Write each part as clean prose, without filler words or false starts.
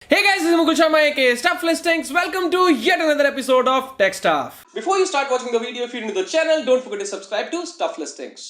Hey guys, this is Mukul Sharma aka Stuff Listings. Welcome to yet another episode of Tech Stuff. Before you start watching the video, if you're new to the channel, don't forget to subscribe to Stuff Listings.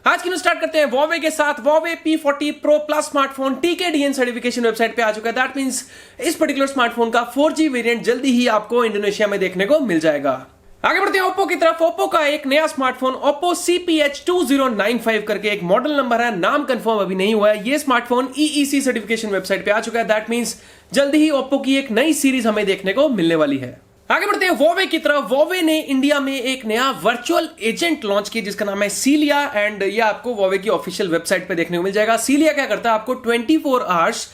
आज की news start करते हैं Huawei के साथ। Huawei P40 Pro Plus smartphone TKDN certification website पे आ चुका है। That means इस पर्टिकुलर स्मार्टफोन का 4G वेरिएंट जल्दी ही आपको इंडोनेशिया में देखने को मिल जाएगा। आगे बढ़ते हैं ओप्पो की तरफ। ओप्पो का एक नया स्मार्टफोन Oppo CPH2095 करके एक मॉडल नंबर है, नाम कंफर्म अभी नहीं हुआ है। ये स्मार्टफोन EEC सर्टिफिकेशन वेबसाइट पे आ चुका है। दैट मींस जल्दी ही ओप्पो की एक नई सीरीज हमें देखने को मिलने वाली है। आगे बढ़ते हैं Huawei की तरफ। Huawei ने इंडिया में एक नया वर्चुअल एजेंट लॉन्च किया जिसका नाम है सीलिया एंड ये आपको Huawei की ऑफिशियल वेबसाइट पे देखने को मिल जाएगा। सीलिया क्या करता है, आपको 24 आवर्स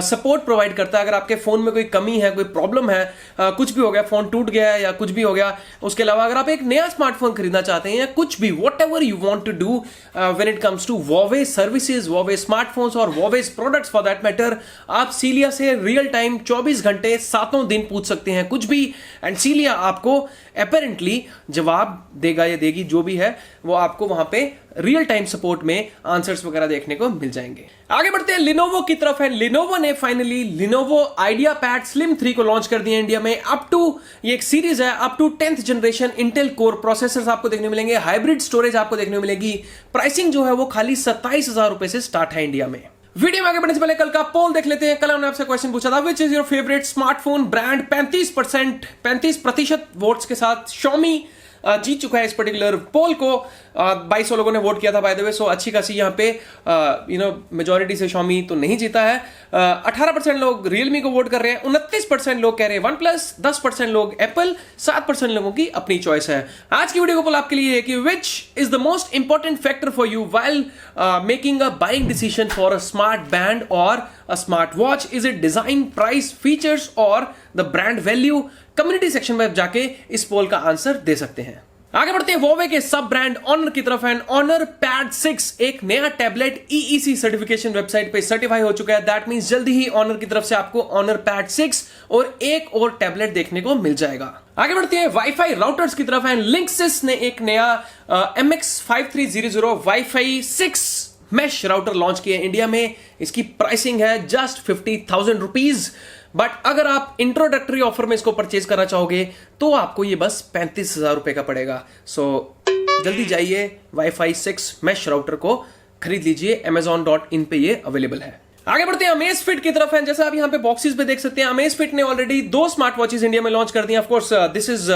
सपोर्ट प्रोवाइड करता है। अगर आपके फोन में कोई कमी है, कोई प्रॉब्लम है, कुछ भी हो गया, फोन टूट गया है या कुछ भी हो गया, उसके अलावा अगर आप एक नया स्मार्टफोन खरीदना चाहते हैं या कुछ भी, whatever you want to do when it comes to Huawei services, Huawei smartphones और Huawei products for that matter, आप सीलिया से रियल टाइम 24 घंटे 7 दिन पूछ सकते हैं कुछ भी, एंड सीलिया आपको अपेरेंटली जवाब देगा या देगी, जो भी है वो आपको वहां पे रियल टाइम सपोर्ट में आंसर्स वगैरह देखने को मिल जाएंगे। आगे बढ़ते हैं Lenovo की तरफ है। Lenovo ने फाइनली Lenovo IdeaPad Slim 3 को लॉन्च कर दिया इंडिया में। अप टू ये एक सीरीज है, up to 10th generation Intel core processors आपको देखने को मिलेंगे, हाइब्रिड स्टोरेज आपको देखने को मिलेगी। प्राइसिंग जो है वो खाली 27,000 रुपए से स्टार्ट है इंडिया में। वीडियो में आगे बढ़ने से पहले कल का पोल देख लेते हैं। कल हमने आपसे क्वेश्चन पूछा था, which is your favourite smartphone brand. 35% votes के साथ Xiaomi जीत चुका है इस पर्टिकुलर पोल को। 2200 लोगों ने वोट किया था बाय द वे, सो अच्छी खासी यहाँ पे मेजॉरिटी से Xiaomi तो नहीं जीता है। 18% लोग Realme को वोट कर रहे हैं, 29% लोग कह रहे हैं OnePlus, 10% लोग Apple, 7% लोगों की अपनी चॉइस है। आज की वीडियो को पोल आपके लिए है कि which is the most important factor for you while making a buying decision for a smart band और a smart watch? Is it design, price, features और the brand value? Community section में जाके इस पोल का आंसर दे सकते हैं। आगे बढ़ते हैं Huawei के सब ब्रांड Honor की तरफ है। Honor Pad 6 एक नया टैबलेट EEC सर्टिफिकेशन वेबसाइट पे सर्टिफाई हो चुका है। दैट मींस जल्दी ही Honor की तरफ से आपको Honor Pad 6 और एक और टैबलेट देखने को मिल जाएगा। आगे बढ़ते हैं वाईफाई राउटर्स की तरफ है। Linksys ने एक नया MX5300 wifi 6 mesh router launch किया इंडिया में। इसकी प्राइसिंग है जस्ट 50,000 रुपीज, बट अगर आप इंट्रोडक्टरी ऑफर में इसको परचेज करना चाहोगे तो आपको ये बस 35,000 रुपए का पड़ेगा। सो जल्दी जाइए, वाईफाई 6 मैश राउटर को खरीद लीजिए। Amazon.in पे ये अवेलेबल है। आगे बढ़ते हैं Amazfit की तरफ है। जैसा आप यहां पे बॉक्सेस पे देख सकते हैं, Amazfit ने ऑलरेडी 2 स्मार्ट वॉचेस इंडिया में लॉन्च कर दी हैं। Of course this is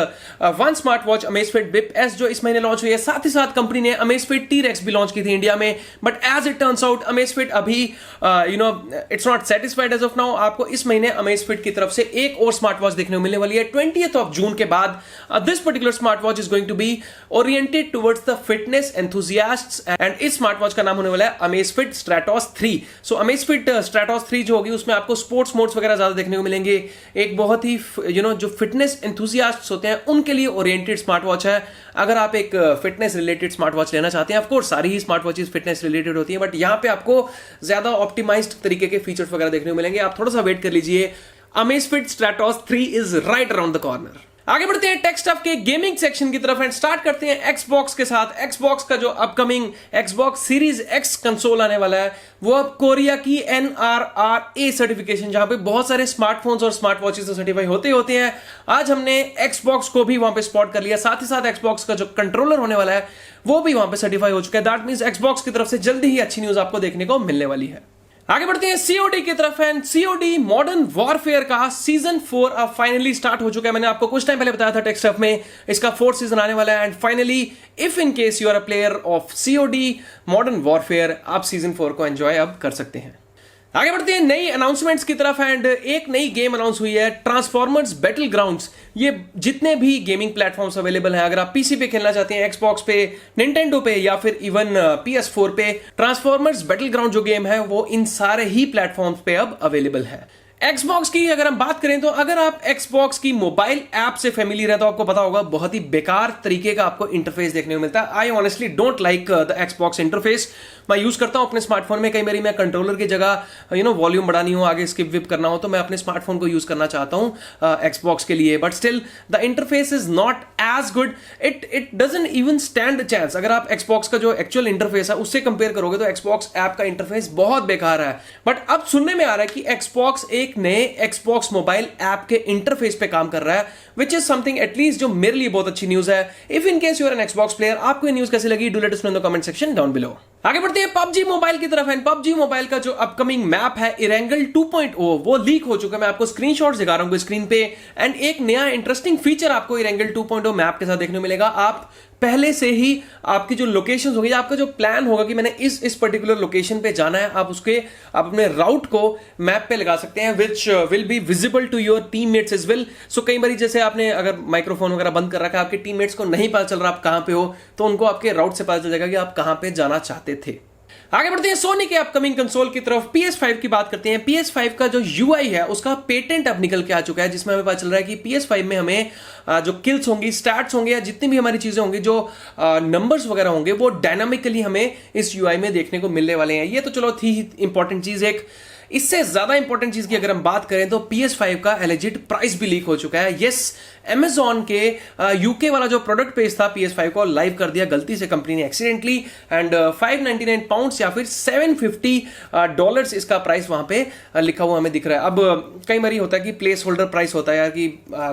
one smart watch Amazfit Bip S जो इस महीने लॉन्च हुई है। साथ ही साथ कंपनी ने Amazfit T-Rex भी लॉन्च की थी इंडिया में, but as it turns out Amazfit अभी it's not satisfied as of now. आपको इस महीने Amazfit की तरफ से एक और स्मार्ट वॉच देखने को मिलने वाली है 20th जून के बाद। This particular smart watch is going to be oriented towards the fitness enthusiasts and इस स्मार्ट वॉच का नाम होने वाला है Amazfit Stratos 3। सो Amazfit Stratos 3 जो होगी उसमें आपको स्पोर्ट्स मोड्स वगैरह ज्यादा देखने को मिलेंगे। एक बहुत ही जो फिटनेस एंथुसियास्ट्स होते हैं उनके लिए ओरिएंटेड स्मार्ट वॉच है। अगर आप एक फिटनेस रिलेटेड स्मार्ट वॉच लेना चाहते हैं, ऑफ कोर्स सारी ही स्मार्ट वॉचेस फिटनेस रिलेटेड होती हैं, बट यहां पे आपको ज्यादा ऑप्टिमाइज्ड तरीके के फीचर्स वगैरह देखने को मिलेंगे। आप थोड़ा सा वेट कर लीजिए। Amazfit Stratos 3 is right around the corner. आगे बढ़ते हैं टेक स्टफ के गेमिंग सेक्शन की तरफ एंड स्टार्ट करते हैं Xbox के साथ। Xbox का जो upcoming Xbox Series X console आने वाला है वो अब कोरिया की NRRA सर्टिफिकेशन, जहां पे बहुत सारे स्मार्टफोन्स और स्मार्ट वॉचेस तो सर्टिफाई होते हैं। आज हमने Xbox को भी वहां पे स्पॉट कर लिया। साथ ही साथ Xbox का जो कंट्रोलर होने वाला है वो भी वहां पे सर्टिफाई हो चुका है। दैट मींस Xbox की तरफ से जल्दी ही अच्छी न्यूज आपको देखने को मिलने वाली है। आगे बढ़ते हैं COD की तरफ है। COD मॉडर्न वॉरफेयर का सीजन 4 अब फाइनली स्टार्ट हो चुका है। मैंने आपको कुछ टाइम पहले बताया था टेक स्टफ में इसका 4th सीजन आने वाला है and finally if in case you are a player of COD modern warfare, आप सीजन 4 को एंजॉय अब कर सकते हैं। आगे बढ़ते हैं नई अनाउंसमेंट्स की तरफ एंड एक नई गेम अनाउंस हुई है, ट्रांसफॉर्मर्स बैटल ग्राउंड्स। ये जितने भी गेमिंग प्लेटफॉर्म्स अवेलेबल हैं, अगर आप पीसी पे खेलना चाहते हैं, Xbox पे, Nintendo पे या फिर इवन PS4 पे, ट्रांसफॉर्मर्स बैटल ग्राउंड जो गेम है वो इन सारे ही प्लेटफॉर्म्स पे अब अवेलेबल है। Xbox की अगर हम बात करें तो अगर आप Xbox की मोबाइल ऐप से फेमिलियर है तो आपको पता होगा बहुत ही बेकार तरीके का आपको इंटरफेस देखने को मिलता है। I honestly don't like the Xbox interface. मैं यूज करता हूं अपने स्मार्टफोन में, कई बार मैं कंट्रोलर की जगह वॉल्यूम बढ़ानी हो, आगे स्किप विप करना हो तो मैं अपने स्मार्टफोन को यूज करना चाहता हूं Xbox के लिए, but still the interface is not as good. It doesn't even stand a chance. अगर आप Xbox का जो एक्चुअल इंटरफेस है उससे कंपेयर करोगे तो Xbox ऐप का इंटरफेस बहुत बेकार है। बट अब सुनने में आ रहा है कि Xbox एक नए Xbox मोबाइल ऐप के इंटरफेस पे काम कर रहा है, विच इज समथिंग एटलीस्ट जो मेरे लिए बहुत अच्छी न्यूज है। If in case you are an Xbox player, आपको ये न्यूज कैसी लगी? Do let us know in the comment section down below. आगे बढ़ते हैं PUBG मोबाइल की तरफ। एंड PUBG मोबाइल का जो अपकमिंग मैप है इरेंगल 2.0 वो लीक हो चुका है। मैं आपको स्क्रीनशॉट्स दिखा रहा हूं स्क्रीन पे। एंड एक नया इंटरेस्टिंग फीचर आपको इरेंगल 2.0 मैप के साथ देखने को मिलेगा। आप पहले से ही आपकी जो लोकेशंस होगी, आपका जो प्लान होगा कि मैंने इस पर्टिकुलर लोकेशन पे जाना है, आप अपने राउट को मैप पे लगा सकते हैं, which will be visible to your teammates as well. So कई बार जैसे आपने अगर माइक्रोफोन वगैरह बंद कर रखा है, आपके टीममेट्स को नहीं पता चल रहा आप कहां पे हो, तो उनको आपके राउट से पता चल जाएगा कि आप कहां पे जाना चाहते थे। आगे बढ़ते हैं सोनी के अपकमिंग कंसोल की तरफ। PS5 की बात करते हैं। PS5 का जो UI है उसका पेटेंट अब निकल के आ चुका है, जिसमें हमें पता चल रहा है कि PS5 में हमें जो किल्स होंगी, स्टैट्स होंगे या जितनी भी हमारी चीजें होंगी, जो नंबर्स वगैरह होंगे, वो डायनामिकली हमें इस UI में देखने को मिलने वाले हैं। ये तो चलो थी इंपॉर्टेंट चीज। एक इससे ज्यादा इंपॉर्टेंट चीज की अगर हम बात करें तो PS5 का एलिजिड प्राइस भी लीक हो चुका है। यस, Amazon के यूके वाला जो प्रोडक्ट पेज था PS5 को लाइव कर दिया गलती से कंपनी ने एक्सीडेंटली। एंड 599 पाउंड्स या फिर $750 इसका प्राइस वहां पे लिखा हुआ हमें दिख रहा है। अब कई बार होता है कि प्लेस होल्डर प्राइस होता है यार, कि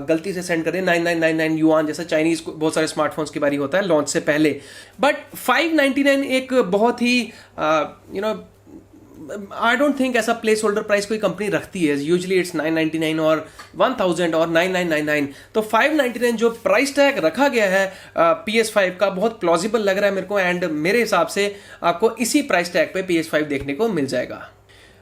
गलती से सेंड कर दे 9999 युआन, जैसा चाइनीज बहुत सारे स्मार्टफोन्स की बारी होता है लॉन्च से पहले। बट 599 एक बहुत ही आई डोंट थिंक ऐसा प्लेस होल्डर प्राइस कोई कंपनी रखती है। यूजुअली इट्स 999 और 1000 और 9999। तो 599 जो प्राइस टैग रखा गया है PS5 का बहुत प्लॉजिबल लग रहा है मेरे को। एंड मेरे हिसाब से आपको इसी प्राइस टैग पे PS5 देखने को मिल जाएगा।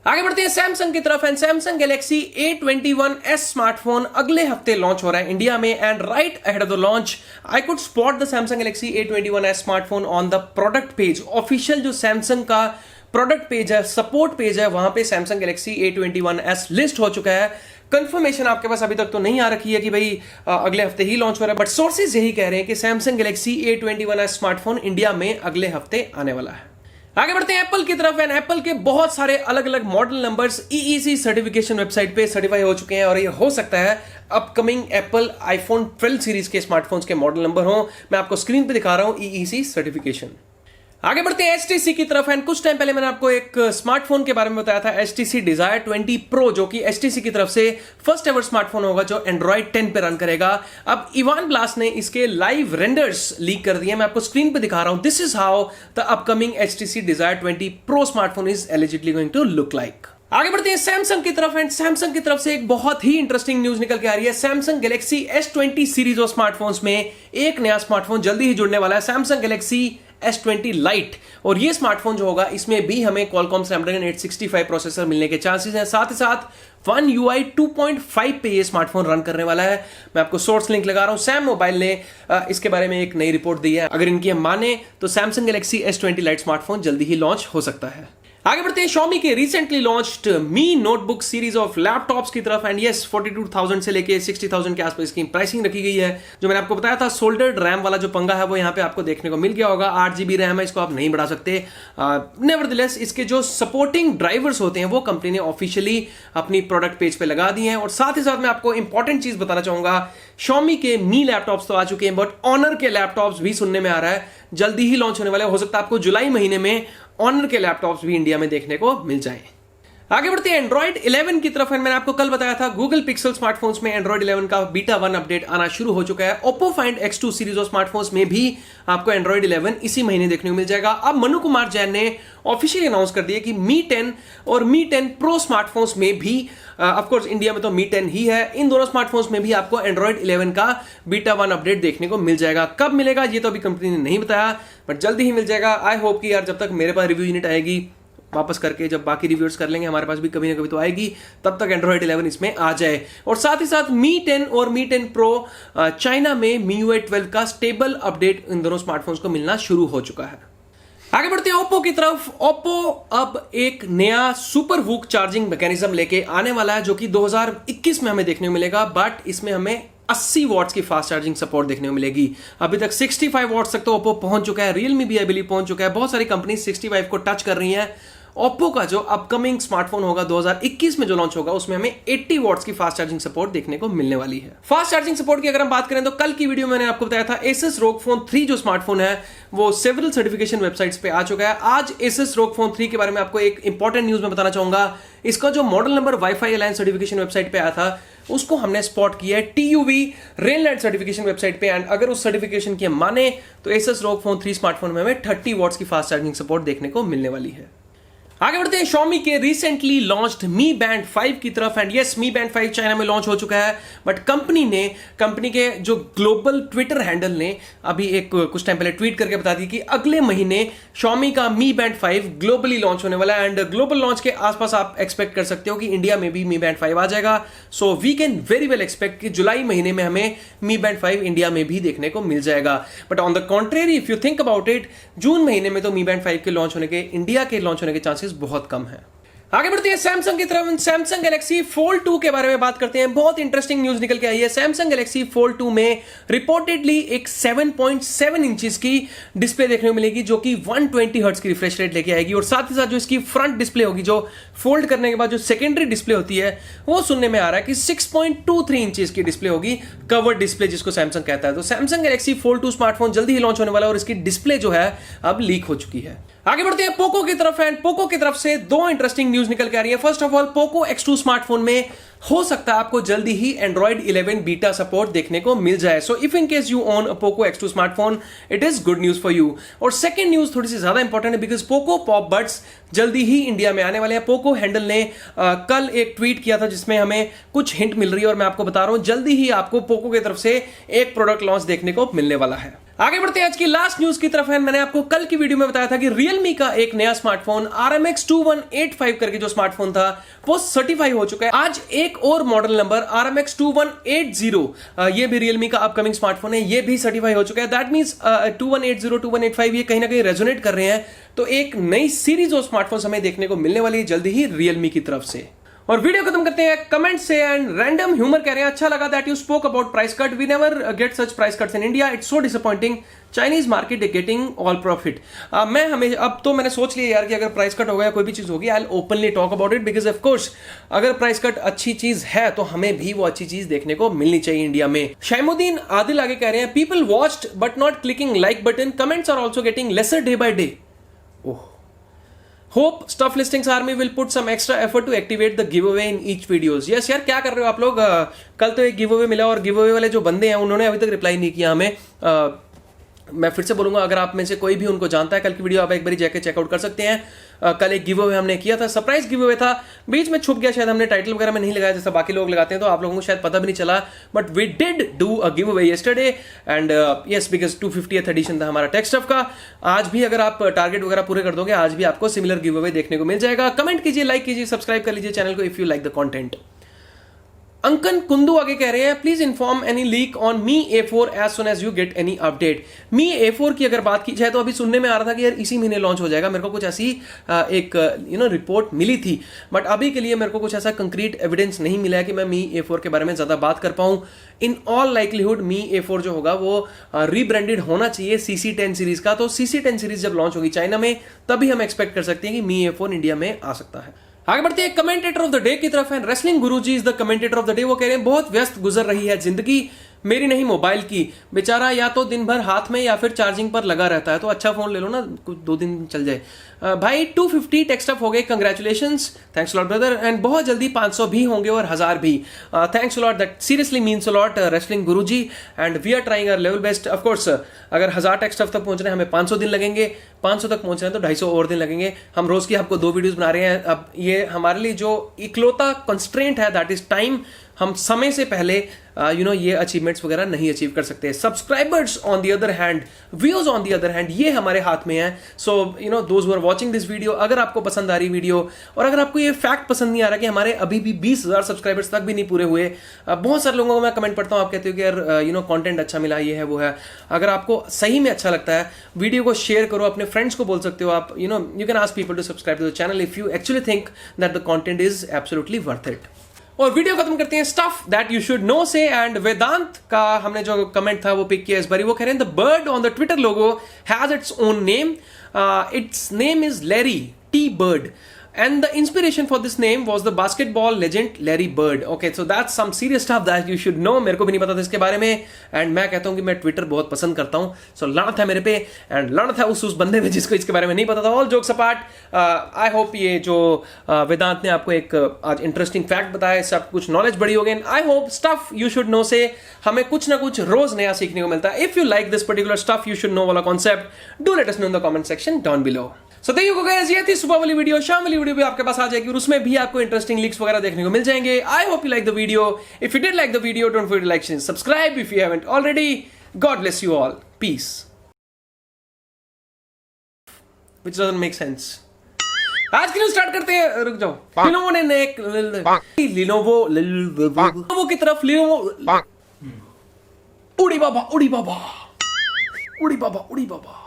आगे बढ़ते हैं सैमसंग की तरफ। And Samsung Galaxy A21s smartphone अगले हफ्ते लॉन्च हो रहा है इंडिया में। And right ahead of the launch I could spot the Samsung Galaxy A21s smartphone on the product page. Official जो सैमसंग का प्रोडक्ट पेज है, सपोर्ट पेज है, वहां पे सैमसंग गैलेक्सी A21s लिस्ट हो चुका है। कंफर्मेशन आपके पास अभी तक तो नहीं आ रखी है कि भाई अगले हफ्ते ही लॉन्च हो रहा है, बट सोर्सेज यही कह रहे हैं कि Samsung Galaxy A21s smartphone India में अगले हफ्ते आने वाला है। आगे बढ़ते हैं एप्पल की तरफ। एंड एप्पल के बहुत सारे अलग अलग model numbers EEC certification website पे सर्टिफाई हो चुके हैं, और ये हो सकता है अपकमिंग एप्पल आईफोन 12 सीरीज के स्मार्टफोन्स के मॉडल नंबर हो। मैं आपको स्क्रीन पे दिखा रहा हूं EEC सर्टिफिकेशन। आगे बढ़ते हैं HTC की तरफ। एंड कुछ टाइम पहले मैंने आपको एक स्मार्टफोन के बारे में बताया था, HTC Desire 20 Pro, जो कि HTC की तरफ से फर्स्ट एवर स्मार्टफोन होगा जो Android 10 पे रन करेगा। अब इवान ब्लास ने इसके लाइव रेंडर्स लीक कर दिए। मैं आपको स्क्रीन पे दिखा रहा हूं। This is how the upcoming HTC Desire 20 Pro smartphone is allegedly going to look like. आगे बढ़ते हैं सैमसंग की तरफ। एंड सैमसंग की तरफ से एक बहुत ही इंटरेस्टिंग न्यूज निकल के आ रही है। Samsung Galaxy S20 series of smartphones में एक नया स्मार्टफोन जल्दी ही जुड़ने वाला है, सैमसंग गैलेक्सी S20 Lite। और ये स्मार्टफोन जो होगा इसमें भी हमें Qualcomm Snapdragon 865 प्रोसेसर मिलने के चांसेस हैं। साथ ही साथ One UI 2.5 पे ये स्मार्टफोन रन करने वाला है। मैं आपको सोर्स लिंक लगा रहा हूं। सैम मोबाइल ने इसके बारे में एक नई रिपोर्ट दी है। अगर इनकी हम माने तो Samsung Galaxy S20 Lite smartphone जल्दी ही लॉन्च हो सकता है। आगे बढ़ते हैं Xiaomi के recently launched Mi notebook series of laptops की तरफ। एंड यस, 42,000 से लेके 60,000 के आसपास इसकी प्राइसिंग रखी गई है। जो मैंने आपको बताया था सोल्डर्ड रैम वाला जो पंगा है वो यहाँ पे आपको देखने को मिल गया होगा। 8GB रैम है, इसको आप नहीं बढ़ा सकते। नेवरदलेस इसके जो सपोर्टिंग ड्राइवर्स होते हैं वो कंपनी ने ऑफिशियली अपनी प्रोडक्ट पेज पे लगा दिए हैं। और साथ ही साथ मैं आपको इंपॉर्टेंट चीज बताना चाहूंगा, Xiaomi के Mi लैपटॉप्स तो आ चुके हैं, बट Honor के लैपटॉप्स भी सुनने में आ रहा है जल्दी ही लॉन्च होने वाले। हो सकता है आपको जुलाई महीने में Honor के लैपटॉप्स भी इंडिया में देखने को मिल जाएं। आगे बढ़ते हैं Android 11 की तरफ। मैंने आपको कल बताया था Google Pixel स्मार्टफोन्स में Android 11 का बीटा 1 अपडेट आना शुरू हो चुका है। Oppo Find X2 series of smartphones में भी आपको Android 11 इसी महीने देखने को मिल जाएगा। अब मनु कुमार जैन ने ऑफिशियली अनाउंस कर दिया कि Mi 10 और Mi 10 Pro स्मार्टफोन्स में भी, ऑफ कोर्स इंडिया में तो Mi 10 ही है, इन दोनों स्मार्टफोन्स में भी आपको Android 11 का बीटा 1 अपडेट देखने को मिल जाएगा। कब मिलेगा ये तो अभी कंपनी ने नहीं बताया, बट जल्दी ही मिल जाएगा। आई होप कि यार जब तक मेरे पास रिव्यू यूनिट आएगी वापस करके, जब बाकी रिव्यूअर्स कर लेंगे, हमारे पास भी कभी ना कभी तो आएगी, तब तक Android 11 इसमें आ जाए। और साथ ही साथ Mi 10 और Mi 10 Pro चाइना में MIUI 12 का स्टेबल अपडेट इन दोनों स्मार्टफोन्स को मिलना शुरू हो चुका है। आगे बढ़ते हैं ओप्पो की तरफ। ओप्पो अब एक नया सुपर वूक चार्जिंग मैकेनिज्म लेके आने वाला है जो कि 2021 में हमें देखने को मिलेगा, बट इसमें हमें 80 वॉट्स की फास्ट चार्जिंग सपोर्ट देखने को मिलेगी। अभी तक 65 वॉट्स तक तो ओप्पो पहुंच चुका है, रियलमी भी आई बिलीव पहुंच चुका है, बहुत सारी कंपनी 65 को टच कर रही हैं। ओप्पो का जो अपकमिंग स्मार्टफोन होगा 2021 में जो लॉन्च होगा उसमें हमें 80 वॉट्स की फास्ट चार्जिंग सपोर्ट देखने को मिलने वाली है। फास्ट चार्जिंग सपोर्ट की अगर हम बात करें तो कल की वीडियो में मैंने आपको बताया था Asus ROG Phone 3 जो स्मार्टफोन है वो सेवरल सर्टिफिकेशन वेबसाइट्स पे आ चुका है। आज Asus ROG Phone 3 के बारे में आपको एक इंपॉर्टेंट न्यूज में बताना चाहूंगा। इसका जो model number wifi alliance certification website पे आया था उसको हमने स्पॉट किया है TUV रेनलाइट सर्टिफिकेशन वेबसाइट पे, एंड अगर उस सर्टिफिकेशन की माने तो Asus ROG Phone 3 स्मार्टफोन में हमें 30 वॉट्स की फास्ट चार्जिंग सपोर्ट देखने को मिलने वाली है। आगे बढ़ते हैं Xiaomi के रिसेंटली लॉन्च्ड Mi Band 5 की तरफ। And yes, Mi Band 5 China में लॉन्च हो चुका है, बट कंपनी के जो ग्लोबल ट्विटर हैंडल ने अभी एक कुछ टाइम पहले ट्वीट करके बता दी कि अगले महीने Xiaomi का Mi Band 5 ग्लोबली लॉन्च होने वाला है। एंड ग्लोबल लॉन्च के आसपास आप एक्सपेक्ट कर सकते हो कि इंडिया में भी Mi Band 5 आ जाएगा। So we can very well expect कि जुलाई महीने में हमें Mi Band 5 इंडिया में भी देखने को मिल जाएगा। But on the contrary if you think about it, जून महीने में तो Mi Band 5 के लॉन्च होने के, इंडिया के लॉन्च होने के चांसेस बहुत कम है। आगे बढ़ते हैं सैमसंग की तरफ। सैमसंग गैलेक्सी फोल्ड 2 के बारे में बात करते हैं। बहुत इंटरेस्टिंग न्यूज निकल के आई है। सैमसंग गैलेक्सी फोल्ड 2 में रिपोर्टेडली एक 7.7 इंचेस की डिस्प्ले देखने को मिलेगी जो कि 120 हर्ट्ज की रिफ्रेश रेट लेके आएगी, और साथ ही साथ जो इसकी फ्रंट डिस्प्ले होगी, जो फोल्ड करने के बाद जो सेकेंडरी डिस्प्ले होती है, वो सुनने में आ रहा है कि 6.23 इंचेस की डिस्प्ले होगी, कवर्ड डिस्प्ले जिसको सैमसंग कहता है। तो सैमसंग गैलेक्सी फोल्ड 2 स्मार्टफोन जल्दी ही लॉन्च होने वाला है और इसकी डिस्प्ले जो है अब लीक हो चुकी है। आगे बढ़ते हैं पोको की तरफ। एंड पोको की तरफ से दो इंटरेस्टिंग न्यूज निकल के आ रही है। First of all, Poco X2 smartphone में हो सकता है आपको जल्दी ही Android 11 बीटा सपोर्ट देखने को मिल जाए। So if in case you own a Poco X2 smartphone, it is good news for you. और सेकंड न्यूज थोड़ी सी ज्यादा इंपॉर्टेंट है, बिकॉज पोको पॉप बड्स जल्दी ही इंडिया में आने वाले हैं। पोको हैंडल ने कल एक ट्वीट किया था जिसमें हमें कुछ हिंट मिल रही है, और मैं आपको बता रहा हूं जल्दी ही आपको पोको की तरफ से एक प्रोडक्ट लॉन्च देखने को मिलने वाला है। आगे बढ़ते हैं आज की लास्ट न्यूज की तरफ है। मैंने आपको कल की वीडियो में बताया था कि Realme का एक नया स्मार्टफोन RMX 2185 करके जो स्मार्टफोन था वो सर्टिफाई हो चुका है। आज एक और मॉडल नंबर RMX 2180, ये भी Realme का अपकमिंग स्मार्टफोन है, ये भी सर्टिफाई हो चुका है। दैट मींस 2180 2185 ये कहीं ना कहीं रेजोनेट कर रहे हैं। तो एक नई सीरीज ऑफ स्मार्टफोन हमें देखने को मिलने वाली है जल्दी ही Realme की तरफ से। और वीडियो खत्म करते हैं कमेंट से। एंड रैंडम ह्यूमर कह रहे हैं, अच्छा लगा that you spoke about price cut, we never get such price cuts in India, it's so disappointing, Chinese market is getting all profit. मैं हमें अब तो मैंने सोच लिया यार कि अगर प्राइस कट हो गया कोई भी चीज होगी, I will openly talk about it, because of course अगर प्राइस कट अच्छी चीज है तो हमें भी वो अच्छी चीज देखने को मिलनी चाहिए इंडिया में। शैमुद्दीन आदिल आगे कह रहे हैं, people watched but not clicking like button, comments are also getting lesser day by day. Oh, Hope Stuff Listings Army will put some extra effort to activate the giveaway in each videos. Yes यार, क्या कर रहे हो आप लोग? कल तो एक गिव अवे मिला और गिव अवे वाले जो बंदे हैं उन्होंने अभी तक रिप्लाई नहीं किया हमें। मैं फिर से बोलूंगा, अगर आप में से कोई भी उनको जानता है, कल की वीडियो आप एक बार जाके चेकआउट कर सकते हैं। कल एक गिव अवे हमने किया था, सरप्राइज गिव अवे था, बीच में छुप गया, शायद हमने टाइटल वगैरह में नहीं लगाया जैसा बाकी लोग लगाते हैं, तो आप लोगों को शायद पता भी नहीं चला, but we did do a giveaway yesterday. And yes, because 250th edition था हमारा टेक स्टफ का। आज भी अगर आप टारगेट वगैरह पूरे कर दोगे, आज भी आपको सिमिलर गिव अवे देखने को मिल जाएगा। कमेंट कीजिए, लाइक कीजिए, सब्सक्राइब कर लीजिए चैनल को if you like the content. Ankan Kundu आगे कह रहे हैं, please inform any leak on Mi A4 as soon as you get any update. Mi A4 की अगर बात की जाए तो अभी सुनने में आ रहा था कि यार इसी महीने लॉन्च हो जाएगा। मेरे को कुछ ऐसी एक रिपोर्ट मिली थी, बट अभी के लिए मेरे को कुछ ऐसा कंक्रीट एविडेंस नहीं मिला है कि मैं Mi A4 के बारे में ज्यादा बात कर पाऊं। In all likelihood Mi A4 जो होगा वो रीब्रांडेड होना चाहिए CC10 सीरीज का। तो CC10 सीरीज जब लॉन्च होगी चाइना में, तभी हम एक्सपेक्ट कर सकते हैं कि Mi A4 इंडिया में आ सकता है। आगे बढ़ते हैं कमेंटेटर ऑफ द डे की तरफ है। Wrestling Guruji is the commentator of the day. वो कह रहे हैं, बहुत व्यस्त गुजर रही है जिंदगी मेरी नहीं मोबाइल की, बेचारा या तो दिन भर हाथ में या फिर चार्जिंग पर लगा रहता है, तो अच्छा फोन ले लो ना, कुछ 2 दिन चल जाए। भाई 250 टेक स्टफ हो गए, congratulations, thanks lot brother. And बहुत जल्दी 500 भी होंगे और 1000 भी। Thanks lot, that seriously means a lot wrestling Guruji, and we are trying our level best. Of course अगर 1000 टेक स्टफ तक पहुंच रहे हैं हमें 500 दिन लगेंगे, 500 तक पहुंच रहे हैं तो 250 और दिन लगेंगे। हम रोज की आपको 2 वीडियोस बना रहे हैं। अब ये हमारे लिए जो इकलौता कंस्ट्रेंट है दैट इज टाइम। हम समय से पहले ये अचीवमेंट्स वगैरह नहीं अचीव कर सकते। Subscribers on the other hand, views on the other hand, ये हमारे हाथ में है। So those who are watching this video, अगर आपको पसंद आ रही वीडियो और अगर आपको ये फैक्ट पसंद नहीं आ रहा कि हमारे अभी भी 20,000 सब्सक्राइबर्स तक भी नहीं पूरे हुए, बहुत सारे लोगों को मैं कमेंट पढ़ता हूँ, आप कहते हो कि यार कंटेंट अच्छा मिला, ये है वो है। अगर आपको सही में अच्छा लगता है, वीडियो को शेयर करो, अपने फ्रेंड्स को बोल सकते हो आप, you can ask people to subscribe to the channel if you actually think that the content is absolutely worth it. और वीडियो खत्म करते हैं stuff that you should know से। एंड वेदांत का हमने जो कमेंट था वो पिक किया इस बारी। वो कह रहे हैं the bird on the Twitter logo has its own name, it's name is Larry T bird and the inspiration for this name was the basketball legend Larry Bird. Okay, so that's some serious stuff that you should know. मेरे को भी नहीं पता था इसके बारे में, and मैं कहता हूँ कि मैं ट्विटर बहुत पसंद करता हूँ। सो लानत है मेरे पे, एंड लानत है उस बंदे में जिसको इसके बारे में नहीं पता था। All jokes apart, I hope ये जो वेदांत ने आपको एक आज इंटरेस्टिंग फैक्ट बताया, इससे आपको कुछ नॉलेज बढ़ी होगी। I hope stuff you should know से हमें कुछ ना कुछ रोज नया सीखने को मिलता है। If you like this particular stuff you should know वाला concept, do let us know in the comment section down below. So there you go guys, ये थी सुबह वाली वीडियो। शाम वाली वीडियो भी आपके पास आ जाएगी और उसमें भी आपको इंटरेस्टिंग लीक्स वगैरह देखने को मिल जाएंगे। I hope you like the video. If you did like the video, don't forget to like and subscribe if you haven't already. God bless you all, peace. Which doesn't make sense. आज की news start करते हैं। रुक जाओ। Lenovo ने Lenovo की तरफ Lenovo उड़ी बाबा उड़ी बाबा उड़ी बाबा उड़ी बाबा।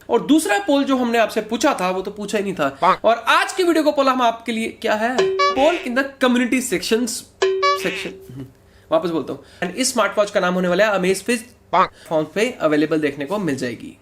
और दूसरा पोल जो हमने आपसे पूछा था वो तो पूछा ही नहीं था। और आज की वीडियो को पोल हम आपके लिए क्या है, पोल इन द कम्युनिटी सेक्शन। वापस बोलता हूं। एंड इस स्मार्ट वॉच का नाम होने वाला है अमेज़फिट फोन पे अवेलेबल देखने को मिल जाएगी।